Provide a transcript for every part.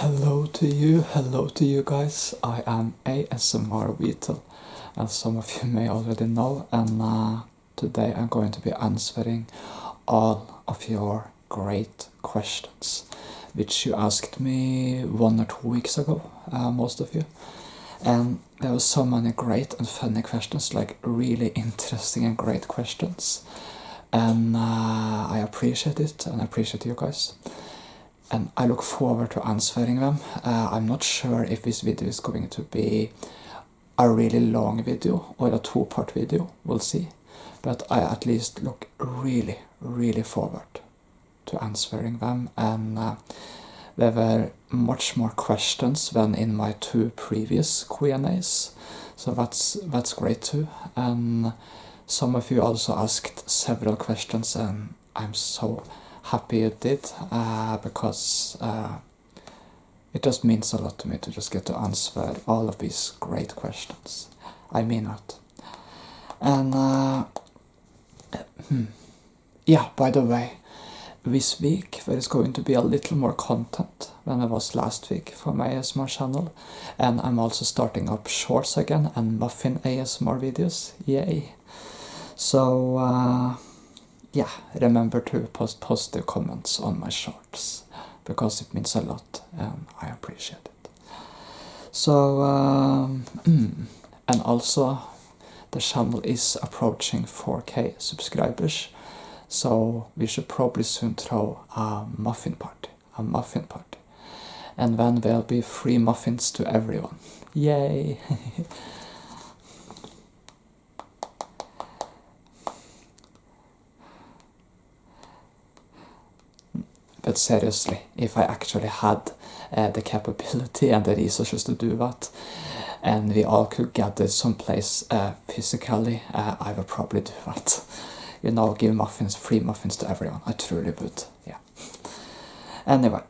Hello to you guys. I am ASMR Beetle, as some of you may already know, and today I'm going to be answering all of your great questions, which you asked me 1 or 2 weeks ago, most of you. And there were so many great and funny questions, like really interesting and great questions. And I appreciate it, and I appreciate you guys. And I look forward to answering them. I'm not sure if this video is going to be a really long video or a 2-part video, we'll see. But I at least look really forward to answering them. And there were much more questions than in my 2 previous Q&As, so that's great too. And some of you also asked several questions, and I'm so happy you did, because it just means a lot to me to just get to answer all of these great questions. I mean it. And yeah, by the way, this week there is going to be a little more content than there was last week for my ASMR channel, and I'm also starting up shorts again and muffin ASMR videos. Yay! So yeah, remember to post positive comments on my shorts, because it means a lot and I appreciate it. So and also the channel is approaching 4K subscribers, so we should probably soon throw a muffin party, and then there'll be free muffins to everyone. Yay! But seriously, if I actually had the capability and the resources to do that, and we all could gather someplace physically, I would probably do that. You know, give muffins, free muffins to everyone. I truly would, yeah. Anyway,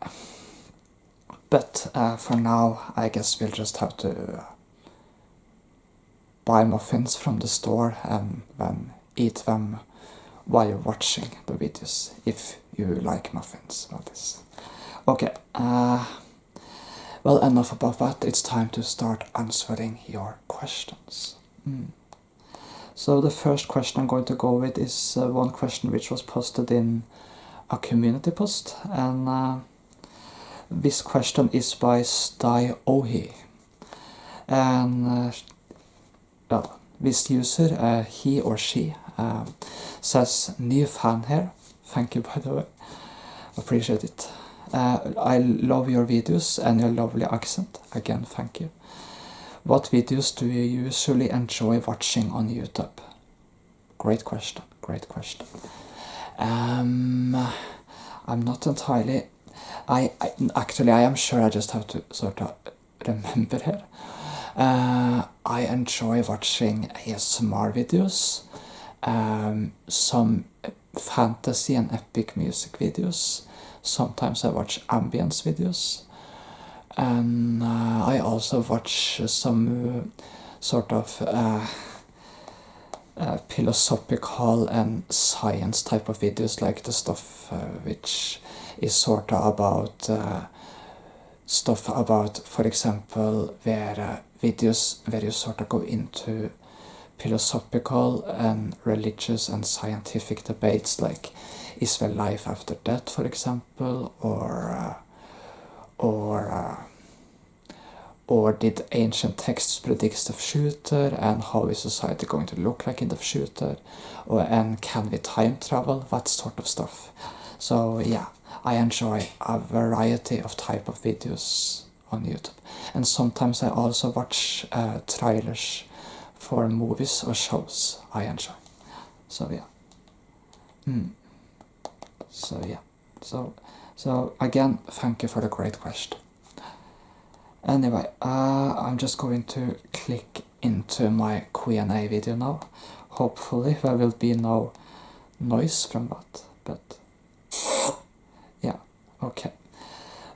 but for now, I guess we'll just have to buy muffins from the store and then eat them while you're watching the videos, if you like muffins, that is. Okay, well, enough about that. It's time to start answering your questions. So the first question I'm going to go with is one question which was posted in a community post, and this question is by Stai Ohi. And well, this user, he or she, says, new fan here. Thank you, by the way. Appreciate it. I love your videos and your lovely accent. Again, thank you. What videos do you usually enjoy watching on YouTube? Great question, great question. I'm not entirely... Actually, I am sure I just have to sort of remember here. I enjoy watching ASMR videos, some fantasy and epic music videos. Sometimes I watch ambience videos, and I also watch some sort of philosophical and science type of videos, like the stuff which is sort of about stuff about, for example, where videos where you sort of go into philosophical and religious and scientific debates, like is there life after death, for example, or did ancient texts predict the future, and how is society going to look like in the future, and can we time travel, that sort of stuff. So yeah, I enjoy a variety of type of videos on YouTube, and sometimes I also watch trailers for movies or shows I enjoy. So yeah. So yeah. So again, thank you for the great question. Anyway, I'm just going to click into my Q&A video now. Hopefully there will be no noise from that, but yeah, okay.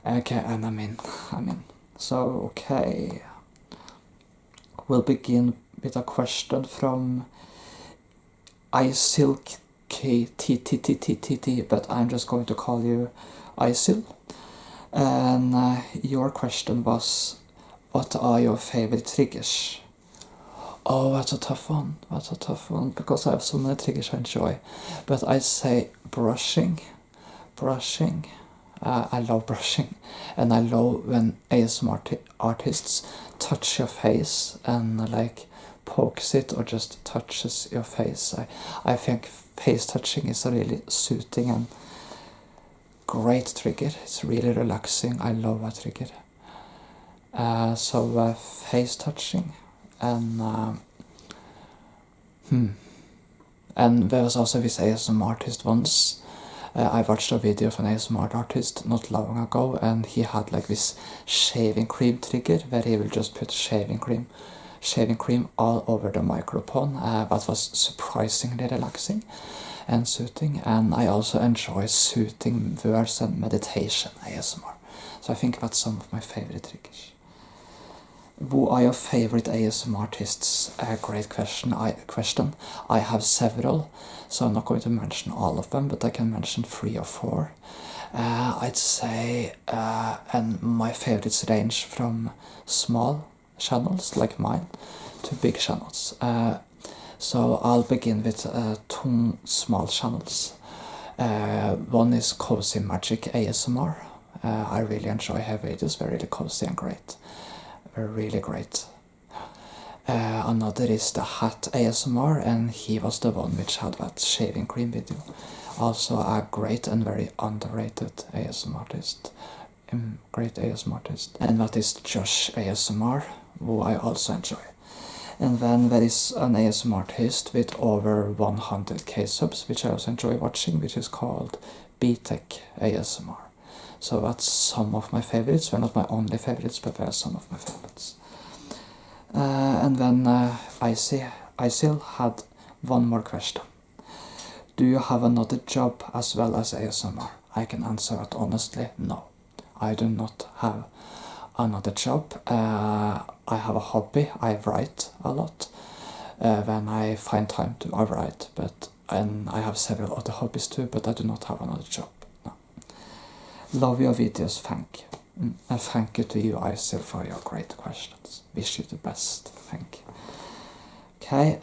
Okay, and I'm in. So, okay. We'll begin with a question from isilk KTTTTT, but I'm just going to call you Isil. And your question was, what are your favorite triggers? Oh, that's a tough one. That's a tough one because I have so many triggers I enjoy. But I say brushing. Brushing. I love brushing, and I love when ASMR artists touch your face and like pokes it or just touches your face. I think face touching is a really soothing and great trigger. It's really relaxing. I love that trigger. So face touching, and and there was also this ASMR artist once. I watched a video of an ASMR artist not long ago, and he had like this shaving cream trigger where he will just put shaving cream all over the microphone. That was surprisingly relaxing and soothing, and I also enjoy soothing words and meditation ASMR. So I think that's some of my favorite triggers. Who are your favorite ASMR artists? A great question. I have several, so I'm not going to mention all of them, but I can mention 3 or 4. I'd say, and my favorites range from small channels like mine to big channels. So I'll begin with 2 small channels. One is Cozy Magic ASMR. I really enjoy her videos. They're really cozy and great. They're really great. Another is the Hat ASMR, and he was the one which had that shaving cream video. Also a great and very underrated ASMR artist. Great ASMR artist. And that is Josh ASMR, who I also enjoy. And then there is an ASMR artist with over 100k subs, which I also enjoy watching, which is called BTech ASMR. So that's some of my favorites. They're not my only favorites, but they're some of my favorites. And then Isil had one more question. Do you have another job as well as ASMR? I can answer that honestly, no. I do not have another job. I have a hobby. I write a lot when I find time to write, and I have several other hobbies too, but I do not have another job. No. Love your videos, thank you. And thank you to you, Isil, for your great questions. Wish you the best. Thank you. Okay,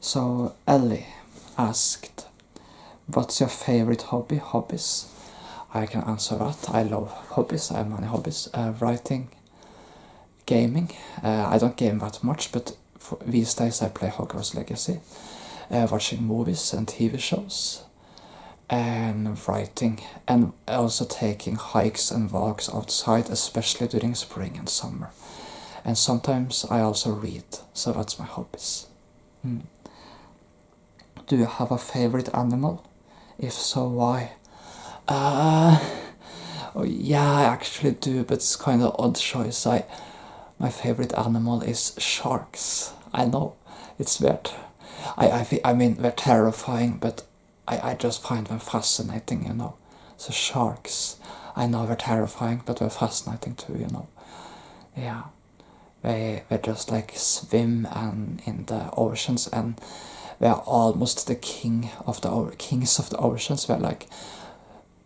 so Ellie asked, what's your favorite hobby? Hobbies? I can answer that. I love hobbies. I have many hobbies. Writing, gaming. I don't game that much, but these days I play Hogwarts Legacy. Watching movies and TV shows. And writing. And also taking hikes and walks outside, especially during spring and summer. And sometimes I also read. So that's my hobbies. Do you have a favorite animal? If so, why? Oh, yeah, I actually do, but it's kind of odd choice. My favorite animal is sharks. I know, it's weird. I mean, they're terrifying, but I just find them fascinating, you know. So sharks, I know they're terrifying, but they're fascinating too, you know. Yeah, they just like swim and in the oceans, and they're almost the kings of the oceans. They're like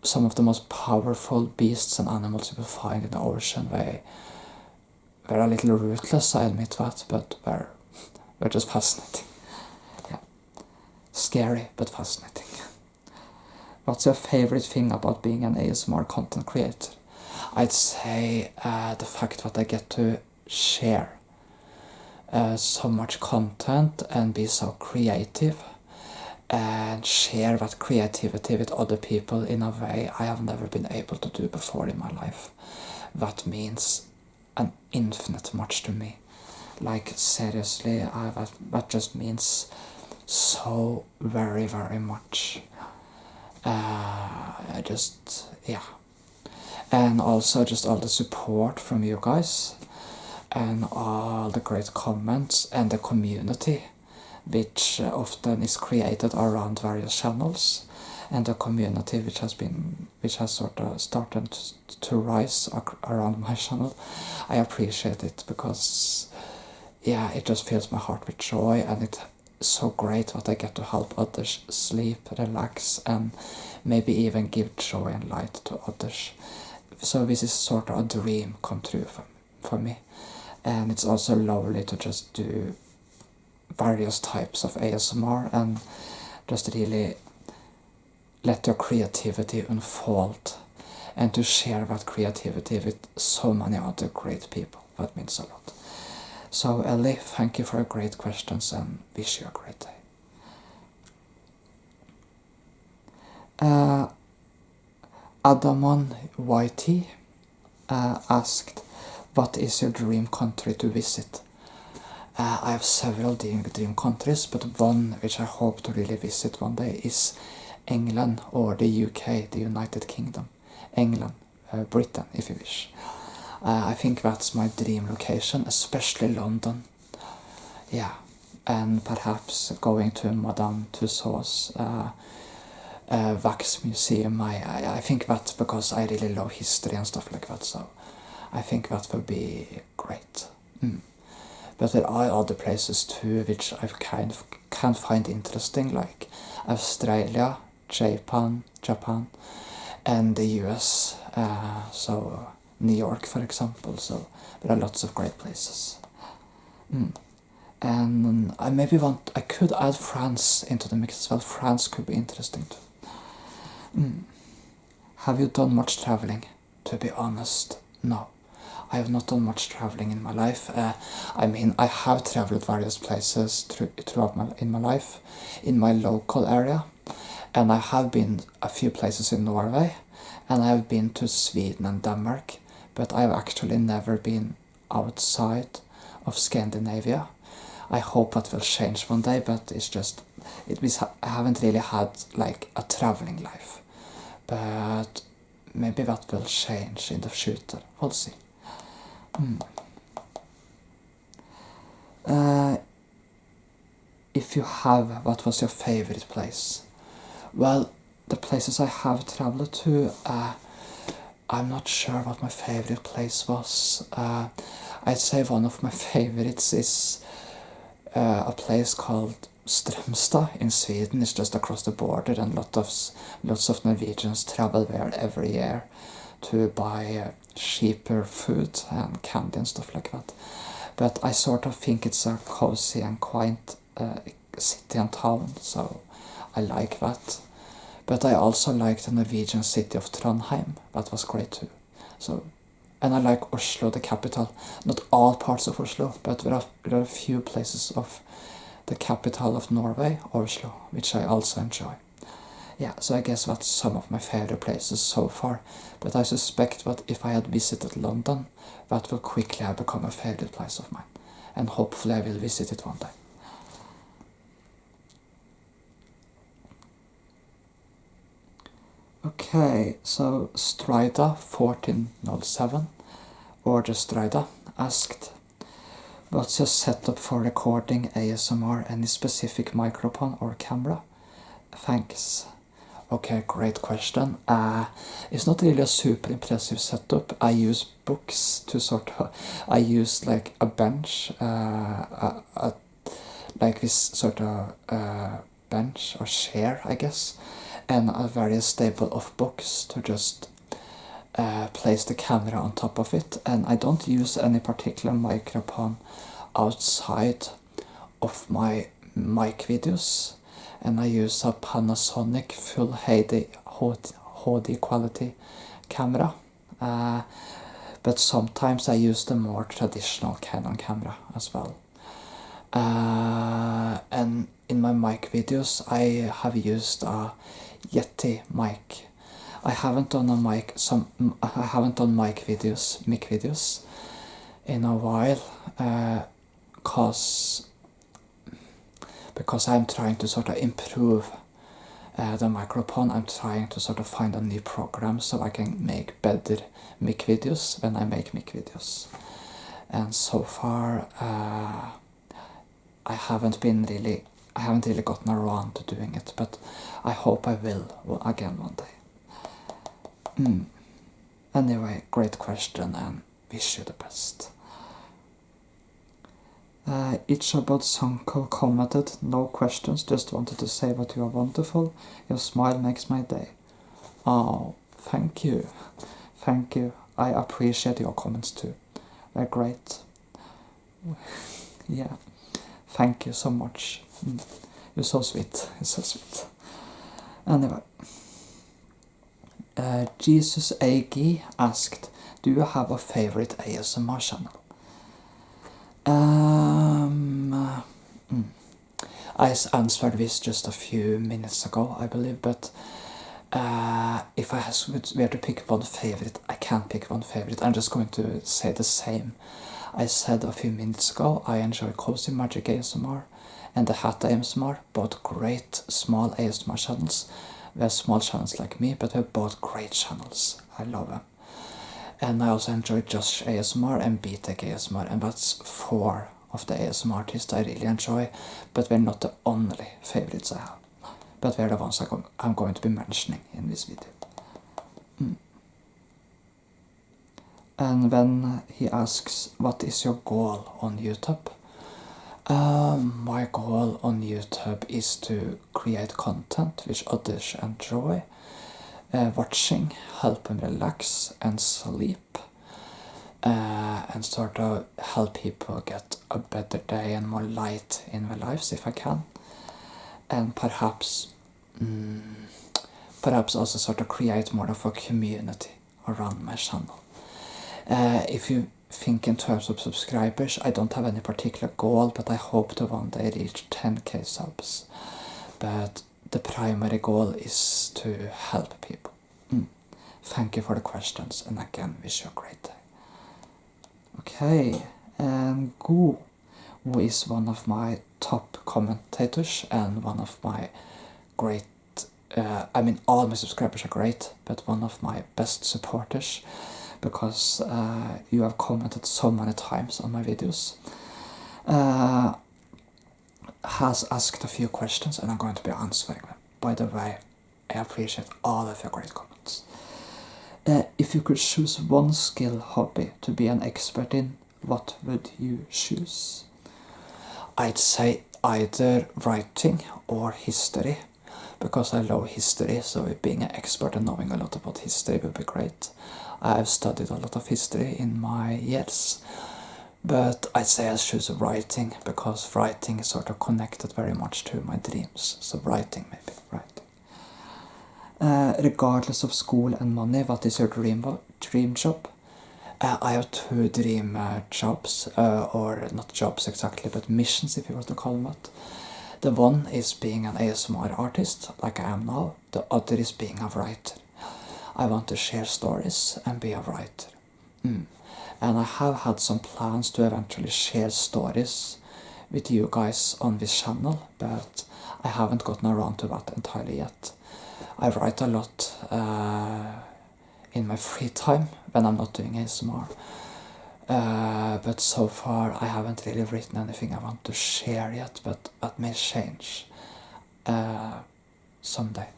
some of the most powerful beasts and animals you will find in the ocean. They're a little ruthless, I admit that, but they're just fascinating. Yeah. Scary, but fascinating. What's your favorite thing about being an ASMR content creator? I'd say the fact that I get to share so much content and be so creative and share that creativity with other people in a way I have never been able to do before in my life. That means an infinite much to me. Like seriously, that just means so very, very much. Yeah. And also just all the support from you guys and all the great comments and the community which often is created around various channels, and the community which has sort of started to rise around my channel. I appreciate it because yeah, it just fills my heart with joy, and it's so great that I get to help others sleep, relax, and maybe even give joy and light to others. so this is sort of a dream come true for me. And it's also lovely to just do various types of ASMR and just really let your creativity unfold and to share that creativity with so many other great people. That means a lot. So Ellie, thank you for your great questions and wish you a great day. Adamon YT asked, what is your dream country to visit? I have several dream countries, but one which I hope to really visit one day is England or the UK, the United Kingdom. England, Britain, if you wish. I think that's my dream location, especially London. Yeah, and perhaps going to Madame Tussauds wax museum. I think that's because I really love history and stuff like that, so I think that would be great. But there are other places too which I kind of can find interesting, like Australia, Japan, and the US. So New York, for example. So there are lots of great places. And I could add France into the mix as well. France could be interesting too. Have you done much traveling? To be honest, no. I have not done much traveling in my life. I mean, I have traveled various places throughout my life, in my local area, and I have been a few places in Norway, and I have been to Sweden and Denmark, but I have actually never been outside of Scandinavia. I hope that will change one day, but I haven't really had like a traveling life, but maybe that will change in the future. We'll see. If you have, what was your favorite place? Well, the places I have traveled to, I'm not sure what my favorite place was. I'd say one of my favorites is a place called Strömstad in Sweden. It's just across the border, and lots of Norwegians travel there every year to buy cheaper food and candy and stuff like that. But I sort of think it's a cozy and quaint city and town, so I like that. But I also like the Norwegian city of Trondheim. That was great too. So, and I like Oslo, the capital. Not all parts of Oslo, but there are a few places of the capital of Norway, Oslo, which I also enjoy. Yeah, so I guess that's some of my favorite places so far, but I suspect that if I had visited London, that will quickly have become a favorite place of mine, and hopefully I will visit it one day. Okay, so Strida1407, or just Strida, asked, what's your setup for recording ASMR, any specific microphone or camera? Thanks. Okay, great question. It's not really a super impressive setup. I use books to I use like a bench, like this sort of bench or chair, I guess, and a very stable of books to just place the camera on top of it. And I don't use any particular microphone outside of my mic videos. And I use a Panasonic Full HD quality camera, but sometimes I use the more traditional Canon camera as well. And in my mic videos I have used a Yeti mic. I haven't done mic videos in a while, because I'm trying to sort of improve the microphone. I'm trying to sort of find a new program so I can make better mic videos when I make mic videos. And so far I haven't really gotten around to doing it, but I hope I will again one day. Anyway, great question and wish you the best. Ichabod Sanko commented, no questions, just wanted to say that you are wonderful. Your smile makes my day. Oh, thank you. Thank you. I appreciate your comments too. They're great. Yeah. Thank you so much. You're so sweet. You're so sweet. Anyway. Jesus AG asked, do you have a favorite ASMR channel? I answered this just a few minutes ago, I believe, but if I were to pick one favorite, I can't pick one favorite. I'm just going to say the same. I said a few minutes ago, I enjoy Cozy Magic ASMR and the Hat ASMR, both great small ASMR channels. They're small channels like me, but they're both great channels. I love them. And I also enjoy Josh ASMR and BTech ASMR, and that's 4 of the ASMR artists I really enjoy, but they're not the only favorites I have. But they're the ones I'm going to be mentioning in this video. And then he asks, what is your goal on YouTube? My goal on YouTube is to create content which others enjoy, watching, help them relax and sleep, and sort of help people get a better day and more light in their lives if I can, and perhaps also sort of create more of a community around my channel. If you think in terms of subscribers, I don't have any particular goal, but I hope to one day reach 10k subs. But the primary goal is to help people. Thank you for the questions, and again, wish you a great day. Okay, and Gu, who is one of my top commentators and one of my great, I mean all my subscribers are great, but one of my best supporters, because you have commented so many times on my videos, has asked a few questions and I'm going to be answering them. By the way, I appreciate all of your great comments. If you could choose one skill hobby to be an expert in, what would you choose? I'd say either writing or history, because I love history, so being an expert and knowing a lot about history would be great. I've studied a lot of history in my years, but I'd say I choose writing, because writing is sort of connected very much to my dreams, so writing maybe, writing. Regardless of school and money, what is your dream job? I have 2 dream jobs, or not jobs exactly, but missions if you want to call them that. The one is being an ASMR artist, like I am now. The other is being a writer. I want to share stories and be a writer. And I have had some plans to eventually share stories with you guys on this channel, but I haven't gotten around to that entirely yet. I write a lot in my free time when I'm not doing ASMR, but so far I haven't really written anything I want to share yet, but that may change someday.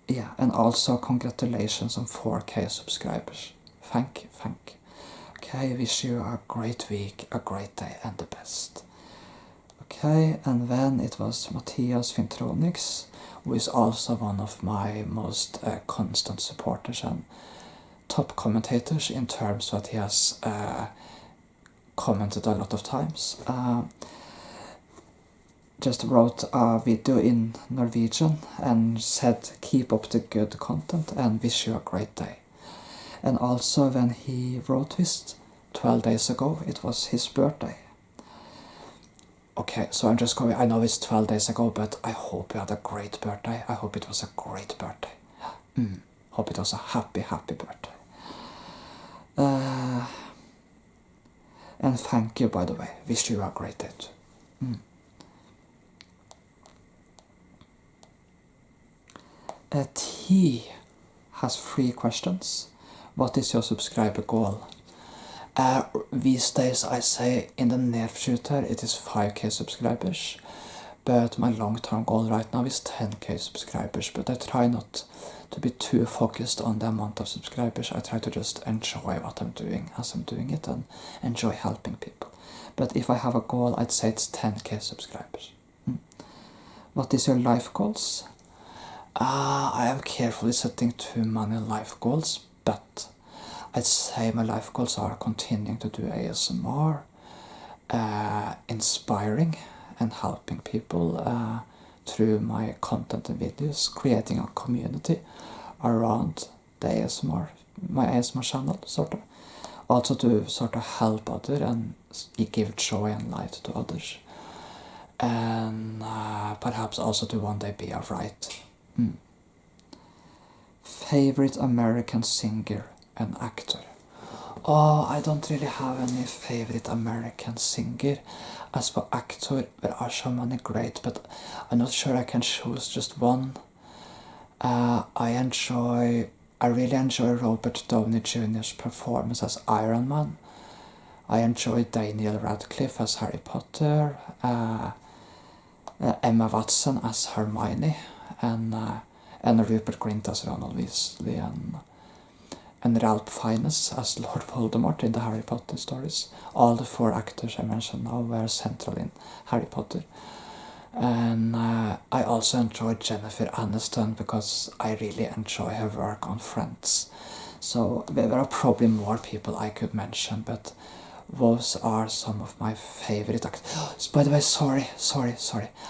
Yeah, and also congratulations on 4k subscribers. Thank you, thank you. Okay, I wish you a great week, a great day, and the best. Okay, and then it was Matthias Fintronics, who is also one of my most constant supporters and top commentators, in terms that he has commented a lot of times. Just wrote a video in Norwegian and said keep up the good content and wish you a great day. And also when he wrote this 12 days ago, it was his birthday. Okay, so I'm just going, I know it's 12 days ago, but I hope you had a great birthday. I hope it was a great birthday. Hope it was a happy, happy birthday. And thank you, by the way. Wish you a great day too. T has 3 questions. What is your subscriber goal? These days I say in the near future it is 5k subscribers, but my long-term goal right now is 10k subscribers, but I try not to be too focused on the amount of subscribers. I try to just enjoy what I'm doing as I'm doing it and enjoy helping people. But if I have a goal, I'd say it's 10k subscribers. What is your life goals? I am carefully setting too many life goals, but I'd say my life goals are continuing to do ASMR, inspiring and helping people through my content and videos, creating a community around the ASMR, my ASMR channel, sort of. Also to sort of help others and give joy and light to others. And perhaps also to one day be a writer. Favorite American singer and actor? Oh, I don't really have any favorite American singer. As for actor, there are so many great, but I'm not sure I can choose just one. I really enjoy Robert Downey Jr.'s performance as Iron Man. I enjoy Daniel Radcliffe as Harry Potter, Emma Watson as Hermione, and Rupert Grint as Ronald Weasley, and Ralph Fiennes as Lord Voldemort in the Harry Potter stories. All the 4 actors I mentioned now were central in Harry Potter. And I also enjoy Jennifer Aniston because I really enjoy her work on Friends. So there are probably more people I could mention, but those are some of my favorite actors. By the way, sorry,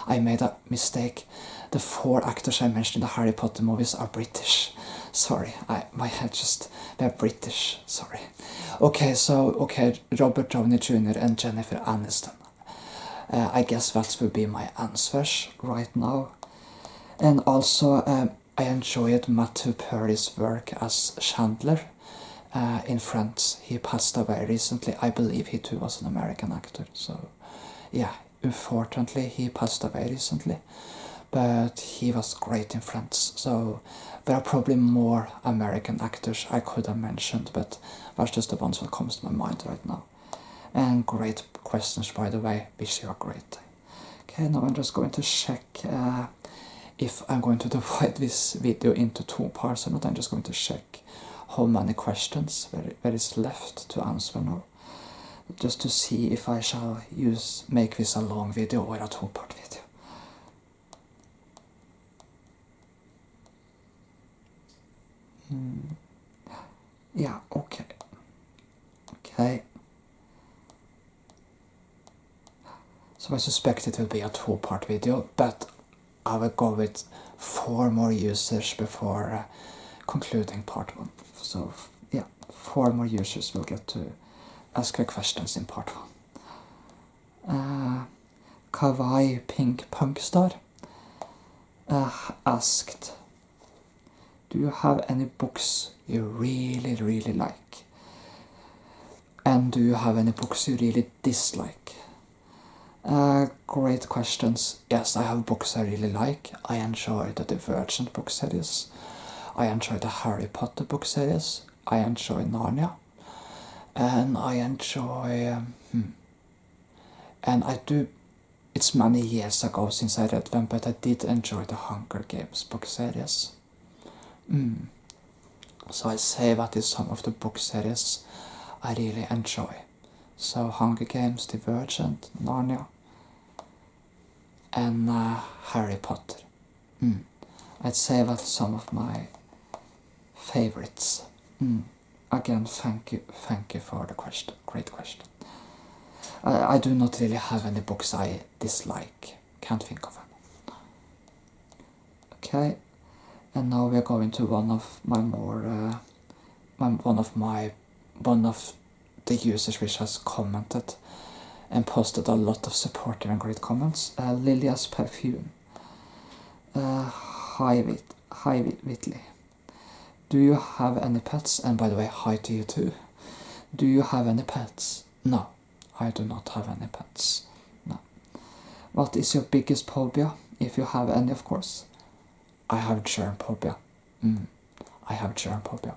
I made a mistake. The 4 actors I mentioned in the Harry Potter movies are British. Sorry, my head just, they're British, sorry. Okay, Robert Downey Jr. and Jennifer Aniston. I guess that would be my answers right now. And also, I enjoyed Matthew Perry's work as Chandler in Friends. He passed away recently. I believe he too was an American actor. So, yeah, unfortunately he passed away recently. But he was great in Friends. So, there are probably more American actors I could have mentioned, but that's just the ones that comes to my mind right now. And great questions, by the way. Wish you a great day. Okay, now I'm just going to check if I'm going to divide this video into 2 parts or not. I'm just going to check how many questions there is left to answer now. Just to see if I shall make this a long video or a 2-part video. Yeah, okay. Okay. So I suspect it will be a 2-part video, but I will go with 4 more users before concluding part 1. So yeah, 4 more users will get to ask their questions in part 1. Kawaii Pink Punkstar asked, do you have any books you really like? And do you have any books you really dislike? Great questions. Yes, I have books I really like. I enjoy the Divergent book series. I enjoy the Harry Potter book series. I enjoy Narnia. And I enjoy... and I do... It's many years ago since I read them, but I did enjoy the Hunger Games book series. So I say that is some of the book series I really enjoy. So Hunger Games, Divergent, Narnia, and Harry Potter. I'd say that's some of my favorites. Again, thank you for the question. Great question. I do not really have any books I dislike. Can't think of any. Okay, and now we're going to one of my more one of the users which has commented and posted a lot of supportive and great comments. Lilia's Perfume. Hi Whitley. Do you have any pets? And by the way, hi to you too. Do you have any pets? No, I do not have any pets. No. What is your biggest phobia? If you have any, of course. I have germ phobia. I have germ phobia.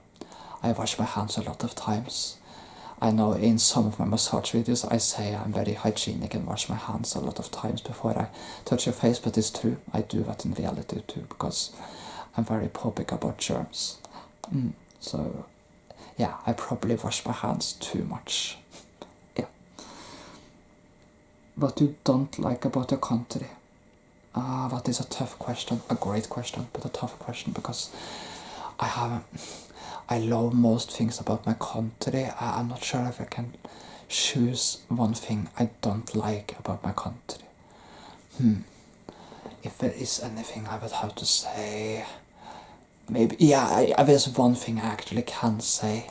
I wash my hands a lot of times. I know in some of my massage videos I say I'm very hygienic and wash my hands a lot of times before I touch your face, but it's true. I do that in reality too, because I'm very phobic about germs. So, yeah, I probably wash my hands too much. Yeah. What you don't like about your country? That is a tough question, a great question, but a tough question because I love most things about my country. I'm not sure if I can choose one thing I don't like about my country. If there is anything I would have to say, maybe, yeah, there's one thing I actually can say.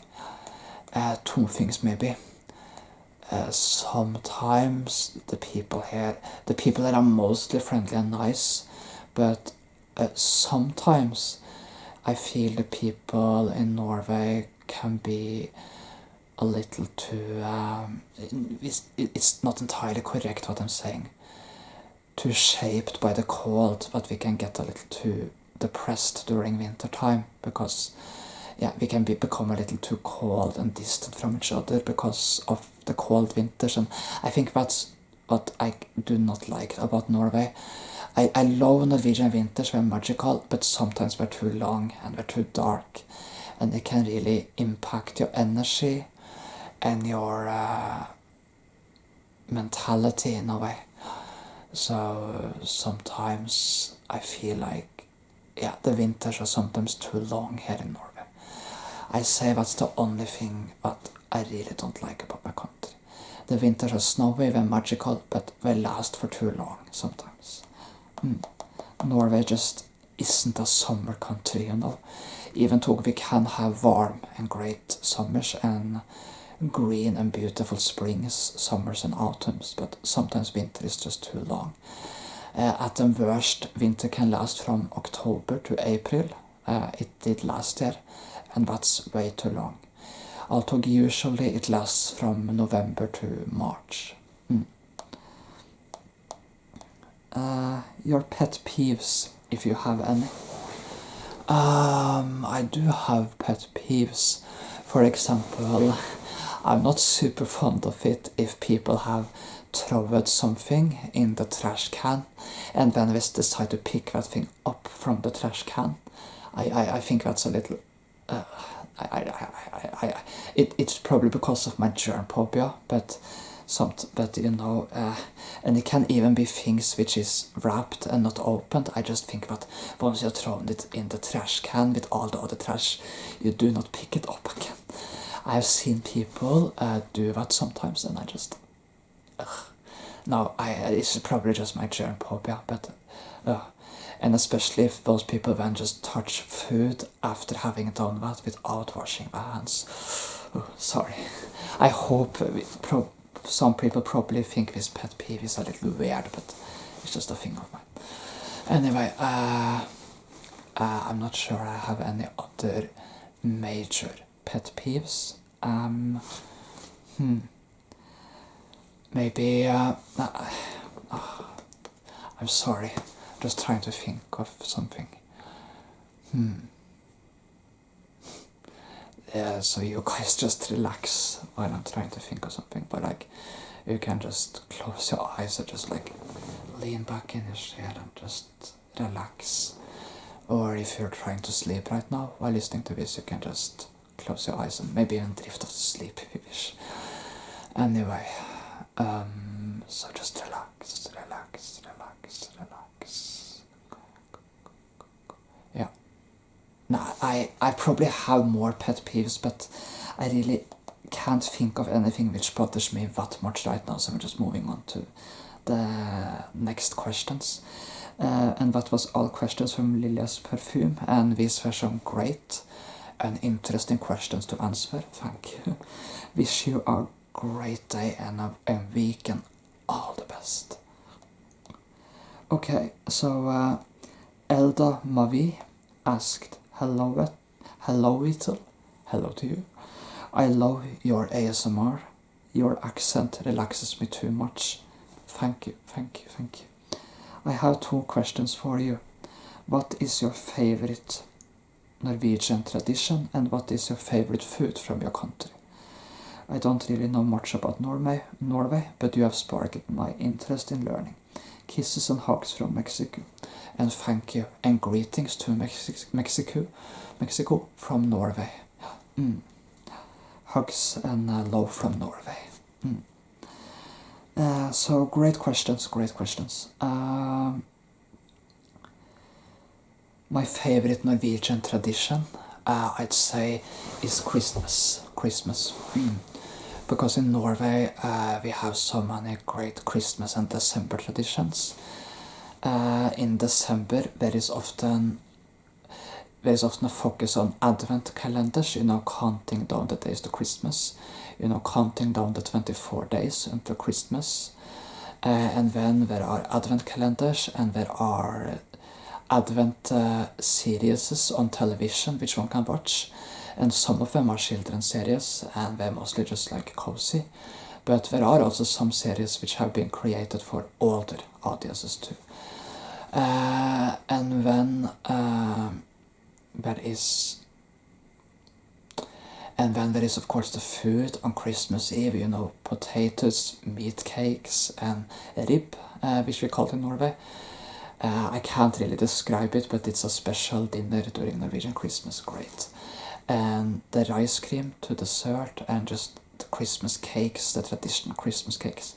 Two things maybe. Sometimes the people here are mostly friendly and nice, but sometimes I feel the people in Norway can be a little too, it's not entirely correct what I'm saying, too shaped by the cold, but we can get a little too depressed during winter time because yeah, we can become a little too cold and distant from each other because of the cold winters, and I think that's what I do not like about Norway. I love Norwegian winters, they're magical, but sometimes they're too long and they're too dark, and they can really impact your energy and your mentality in a way. So sometimes I feel like, yeah, the winters are sometimes too long here in Norway. I say that's the only thing that I really don't like about my country. The winters are snowy, they're magical, but they last for too long sometimes. Norway just isn't a summer country, you know. Even though we can have warm and great summers and green and beautiful springs, summers and autumns, but sometimes winter is just too long. At the worst, winter can last from October to April. It did last year, and that's way too long. Although usually it lasts from November to March. Your pet peeves, if you have any. I do have pet peeves. For example, I'm not super fond of it if people have thrown something in the trash can and then they decide to pick that thing up from the trash can. I think that's a little it's probably because of my germ phobia, but you know, and it can even be things which is wrapped and not opened. I just think that once you've thrown it in the trash can with all the other trash, you do not pick it up again. I've seen people do that sometimes, and I just no, it's probably just my germ phobia, but and especially if those people then just touch food after having done that without washing their hands. Oh, sorry. I hope some people probably think this pet peeve is a little weird, but it's just a thing of mine. Anyway, I'm not sure I have any other major pet peeves. Maybe, I'm sorry, just trying to think of something. Yeah, so you guys just relax while I'm trying to think of something, but like, you can just close your eyes and just like lean back in your chair and just relax. Or if you're trying to sleep right now while listening to this, you can just close your eyes and maybe even drift off to sleep if you wish. Anyway, so just relax. Yeah. Now, I probably have more pet peeves, but I really can't think of anything which bothers me that much right now, so I'm just moving on to the next questions. And that was all questions from Lilia's Perfume, and these were some great and interesting questions to answer. Thank you. Wish you a great day and a week and all the best. Okay, so Elda Mavi asked, hello Vital, hello to you. I love your ASMR. Your accent relaxes me too much. Thank you. I have 2 questions for you. What is your favorite Norwegian tradition, and what is your favorite food from your country? I don't really know much about Norway, but you have sparked my interest in learning. Kisses and hugs from Mexico. And thank you, and greetings to Mexico from Norway. Hugs and love from Norway. So great questions. My favorite Norwegian tradition, I'd say, is Christmas. Christmas. Because in Norway we have so many great Christmas and December traditions. In December there is often a focus on advent calendars, counting down the days to Christmas, counting down the 24 days until Christmas. And then there are advent calendars, and there are advent series on television which one can watch, and some of them are children's series and they're mostly just like cozy, but there are also some series which have been created for older audiences too. And then there is of course the food on Christmas Eve, potatoes, meat cakes and rib, which we call it in Norway. I can't really describe it, but it's a special dinner during Norwegian Christmas, great. And the rice cream to dessert, and just the Christmas cakes, the traditional Christmas cakes,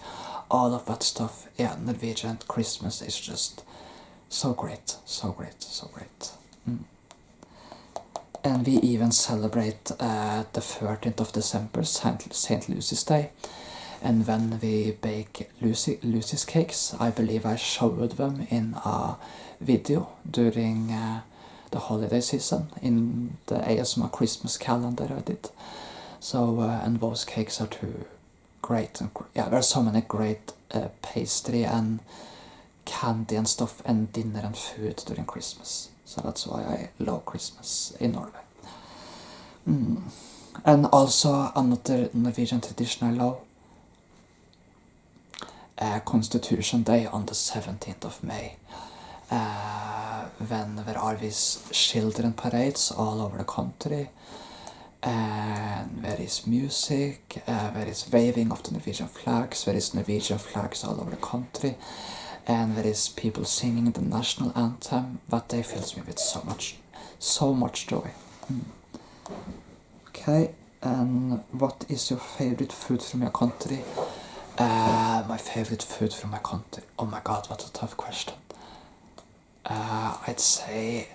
all of that stuff. Yeah, Norwegian Christmas is just so great, so great, so great. And we even celebrate the 13th of December, St. Lucy's Day. And when we bake Lucy's cakes, I believe I showed them in a video during the holiday season in the ASMR Christmas calendar I did. So, and those cakes are too great. And, yeah, there are so many great pastry and candy and stuff and dinner and food during Christmas. So that's why I love Christmas in Norway. And also another Norwegian tradition I love, Constitution Day on the 17th of May, when there are these children parades all over the country, and there is music, there is waving of the Norwegian flags, there is Norwegian flags all over the country, and there is people singing the national anthem. That day fills me with so much joy. Okay, and what is your favorite food from your country? My favorite food from my country. Oh my god, what a tough question. I'd say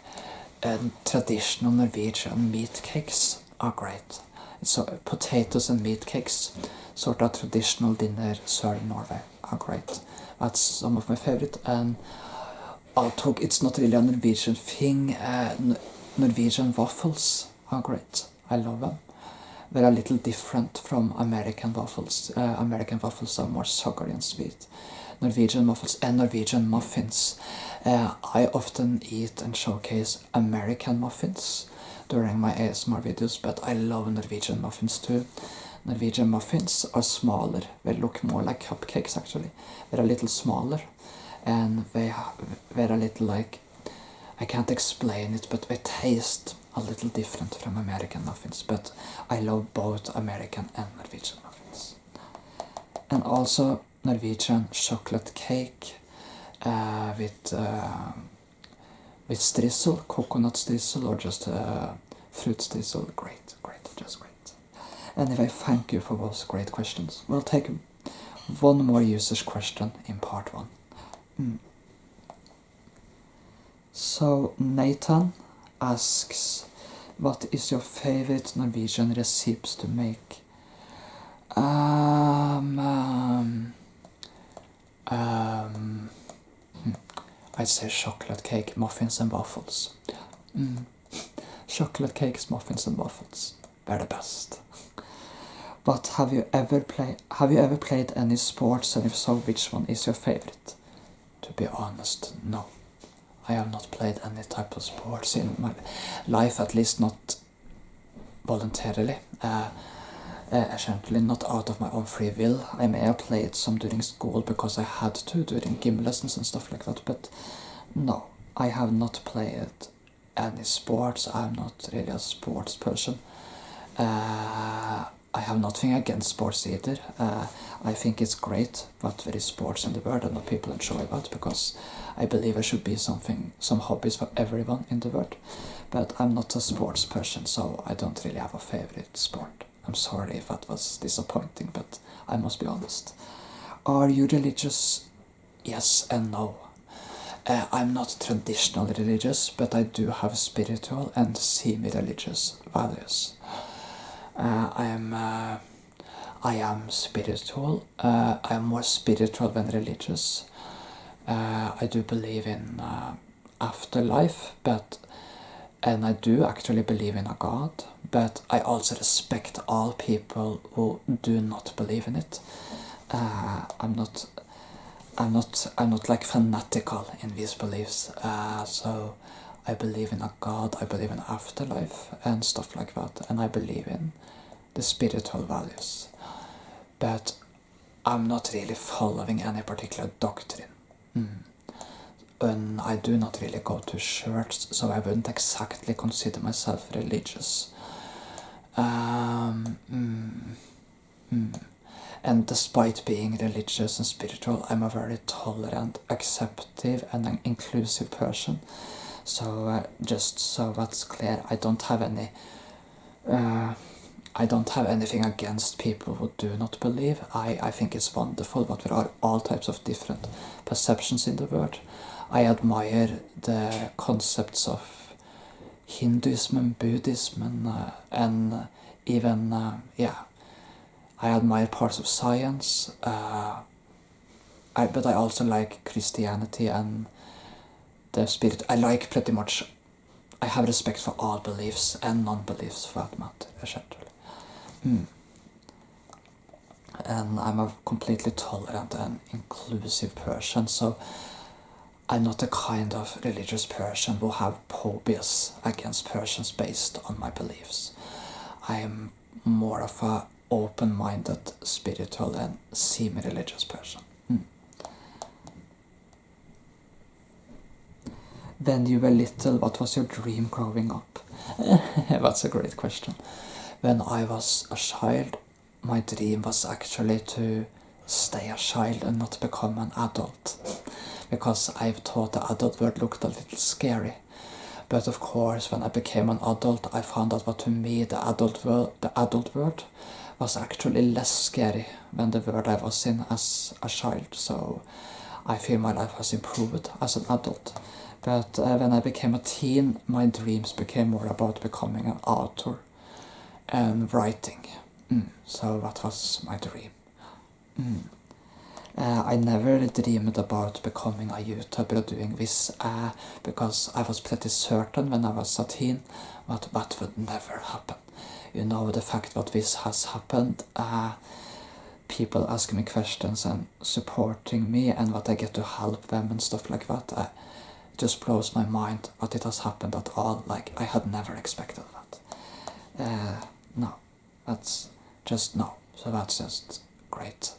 traditional Norwegian meat cakes are great. So potatoes and meat cakes, sort of traditional dinner served in Norway, are great. That's some of my favorite. And although it's not really a Norwegian thing, Norwegian waffles are great. I love them. They're a little different from American waffles. American waffles are more sugary and sweet. Norwegian waffles and Norwegian muffins. I often eat and showcase American muffins during my ASMR videos, but I love Norwegian muffins too. Norwegian muffins are smaller. They look more like cupcakes actually. They're a little smaller, and they're a little like, I can't explain it, but they taste a little different from American muffins, but I love both American and Norwegian muffins. And also Norwegian chocolate cake with strizzle, coconut strizzle, or just fruit strizzle. Great, just great. Anyway, thank you for those great questions. We'll take one more user's question in part 1. So Nathan asks, what is your favorite Norwegian recipes to make? I'd say chocolate cake, muffins and waffles. Chocolate cakes, muffins and waffles. They're the best. But have you ever played any sports, and if so, which one is your favorite? To be honest, no. I have not played any type of sports in my life, at least not voluntarily. Essentially not out of my own free will. I may have played some during school because I had to during gym lessons and stuff like that, but no, I have not played any sports. I'm not really a sports person. I have nothing against sports either. I think it's great that there is sports in the world and that people enjoy that, because I believe there should be some hobbies for everyone in the world. But I'm not a sports person, so I don't really have a favorite sport. I'm sorry if that was disappointing, but I must be honest. Are you religious? Yes and no. I'm not traditionally religious, but I do have spiritual and semi-religious values. I am spiritual. I am more spiritual than religious. I do believe in afterlife, and I do actually believe in a God, but I also respect all people who do not believe in it. I'm not like fanatical in these beliefs. So I believe in a God, I believe in afterlife and stuff like that, and I believe in the spiritual values. But I'm not really following any particular doctrine. And I do not really go to church, so I wouldn't exactly consider myself religious. And despite being religious and spiritual, I'm a very tolerant, accepting, and an inclusive person. So just so that's clear, I don't have anything against people who do not believe. I think it's wonderful that there are all types of different perceptions in the world. I admire the concepts of Hinduism and Buddhism and even, yeah, I admire parts of science, but I also like Christianity and the spirit. I like pretty much, I have respect for all beliefs and non-beliefs for that matter, essentially. And I'm a completely tolerant and inclusive person, so I'm not the kind of religious person who have phobias against persons based on my beliefs. I am more of a open-minded, spiritual and semi-religious person. When you were little, what was your dream growing up? That's a great question. When I was a child, my dream was actually to stay a child and not become an adult. Because I've thought the adult world looked a little scary. But of course, when I became an adult, I found out that to me the adult world was actually less scary than the world I was in as a child. So I feel my life has improved as an adult. But when I became a teen, my dreams became more about becoming an author and writing. So that was my dream. I never dreamed about becoming a YouTuber or doing this because I was pretty certain when I was a teen that that would never happen. You know, the fact that this has happened, people asking me questions and supporting me and that I get to help them and stuff like that, just blows my mind that it has happened at all. Like, I had never expected that. No, that's just no. So that's just great.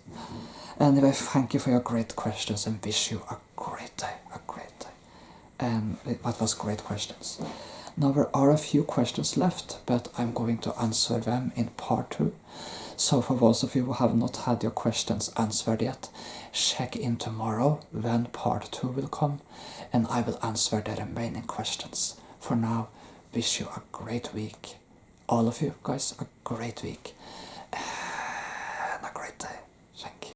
Anyway, thank you for your great questions and wish you a great day, And that was great questions. Now there are a few questions left, but I'm going to answer them in part 2. So for those of you who have not had your questions answered yet, check in tomorrow when part 2 will come, and I will answer the remaining questions. For now, wish you a great week. All of you guys, a great week and a great day. Thank you.